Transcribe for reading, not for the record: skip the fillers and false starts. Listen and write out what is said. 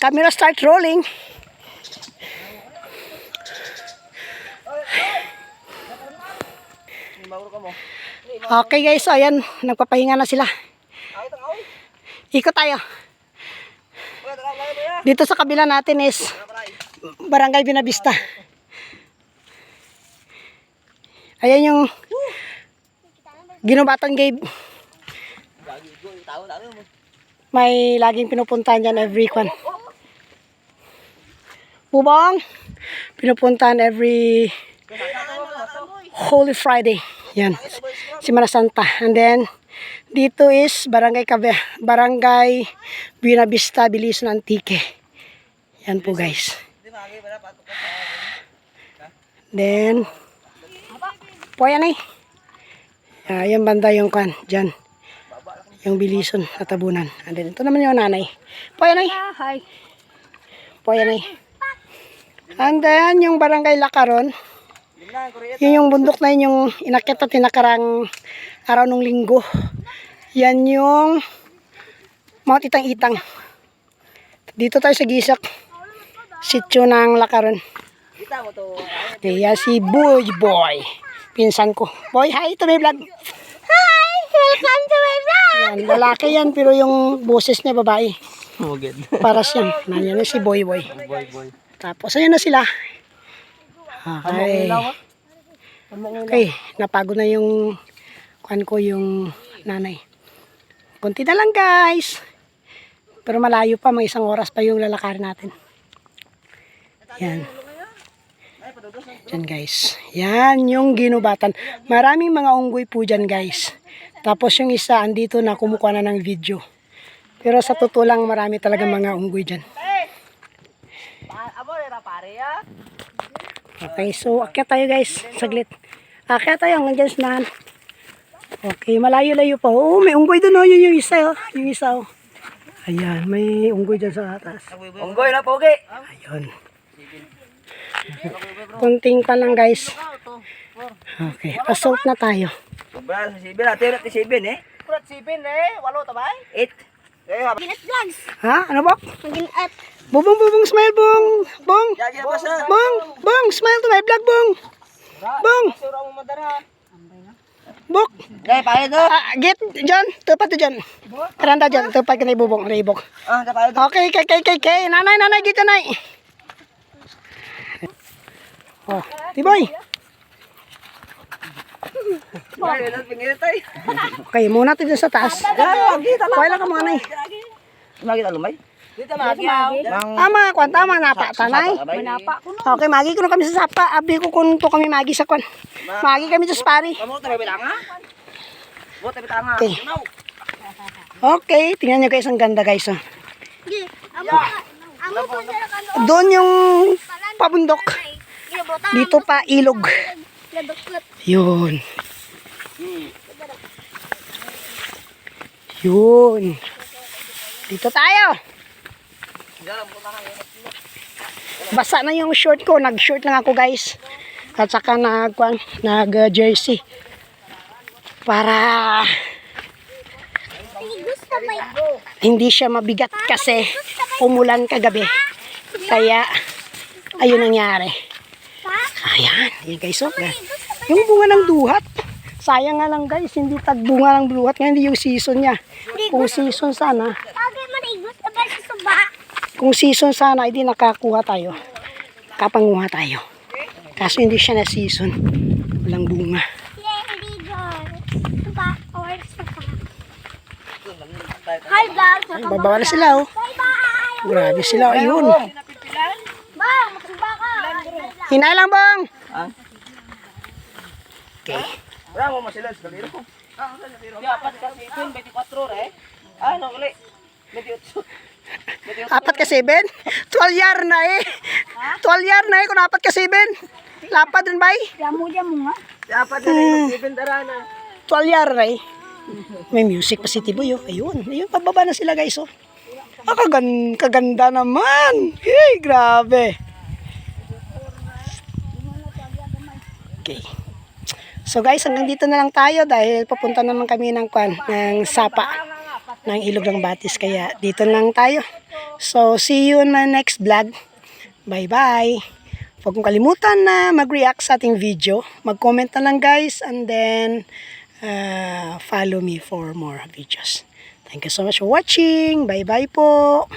Camera start rolling. Okay guys, so ayan, nagpapahinga na sila. Ikot tayo. Dito sa kabila natin is Barangay Binavista. Ayan yung Ginubatan Cave. May laging pinupuntahan dyan every kwan. Bubong, pinupuntahan every Holy Friday. Yan, Semana Santa. And then, dito is Barangay Binavista, Bilisan, Antique. Yan po guys. Then, po yan eh. Yan banda yung kwan, dyan. Yung Bilisan at Tabunan. And then, ito naman yung nanay. Po yan eh. Po yan eh. And then, yung Barangay Lakaron. Yun yung bundok na yun yung inakyat at tinakarang araw ng linggo. Yan yung Mount Itang-Itang. Dito tayo sa Gisak. Sityo ng Lakaron. Kaya si Boy. Pinsan ko. Boy, hi to my vlog. Hi! Welcome to my vlog! Yan, lalaki yan pero yung boses niya babae. Paras yan. Nanyan si Boy. Tapos ayun na sila. Okay. Okay, napagod na yung kuan ko, yung nanay. Kunti na lang guys. Pero malayo pa, may 1 oras pa yung lalakarin natin. Yan. Yan guys. Yan yung Ginubatan. Maraming mga unggoy po dyan guys. Tapos yung isa andito na kumukuha na ng video. Pero sa totoo lang marami talaga mga unggoy dyan. Okay, so akyat tayo guys. Saglit. Akyat tayo hanggang dyan sinahan. Okay, malayo-layo pa. Oo, may unggoy doon. Oh. Yun yung isa. Oh. Yung isa. Oh. Ayan, may unggoy dyan sa atas. Unggoy na pogi. Ayun. Kunting pa lang guys. Okay, assault na tayo. Sobra sa 7 natin natin 7 eh. Kurat 7 eh, 8 tabay. 8. Maginat vlogs. Ha? Ano ba? Maginat. Bong, smile, bong. Bong, smile to my vlog, bong. Bong. Bok. Gay payo do. Get, John. Tupat to John. Karanda John. Tupat ka na ibubong. Ibok. Payo do. Okay, kay. Nanay, gito nay. Oh, Tiboy. Okay, muna tayo sa taas. Kuha lang ka mga nay. Magi ta lumay. Dito magiaw. Mga kwan, tama napa, tanay. Manapa ko no. Okay, magi ko na kami sa sapa. Abi ko kung to kami magi sa kwan. Magi kami sa spari. Amo ta bilanga. Mo ta bitanga. Okay. Okay, tingnan nyo guys, ang ganda guys. Oh. Amo po sila kano. Doon yung pabundok. Dito pa ilog. Yun. Dito tayo. Basa na yung short ko. Nag-short lang ako guys. At saka nag-jersey. Para hindi siya mabigat kasi umulan kagabi. Kaya ayun nangyari. Ayan. Yan guys. Oh. Yung bunga ng duhat. Sayang nga lang guys. Hindi tagbunga ng duhat. Ngayon hindi yung season niya. Kung season sana. Kung season sana, hindi nakakuha tayo. Kapanguha tayo. Kaso hindi siya na season. Walang bunga. Hi vlog. Ay, bababa na sila oh. Grabe sila. Ayun. Bang, magsuba ka. Hinay lang bang. Okay. Wala mo masila sa daliro. Dapat kasi 24 eh. Ano uli? 28. 4 ka 7? 12 yar na eh. 12 yar na eh kung 4 ka 7. Lapad dun bay. Jamu nga. Dapat na 7 darana. 12 yar na eh. May music pa si Tiboy oh. Ayun. Ayun, pababa na sila guys oh. Kaganda naman. Hey, grabe. Okay. So guys, hanggang dito na lang tayo dahil papunta naman kami ng Sapa ng Ilog ng Batis. Kaya dito lang tayo. So, see you in my next vlog. Bye-bye. Huwag kong kalimutan na mag-react sa ating video. Mag-comment na lang guys and then follow me for more videos. Thank you so much for watching. Bye-bye po.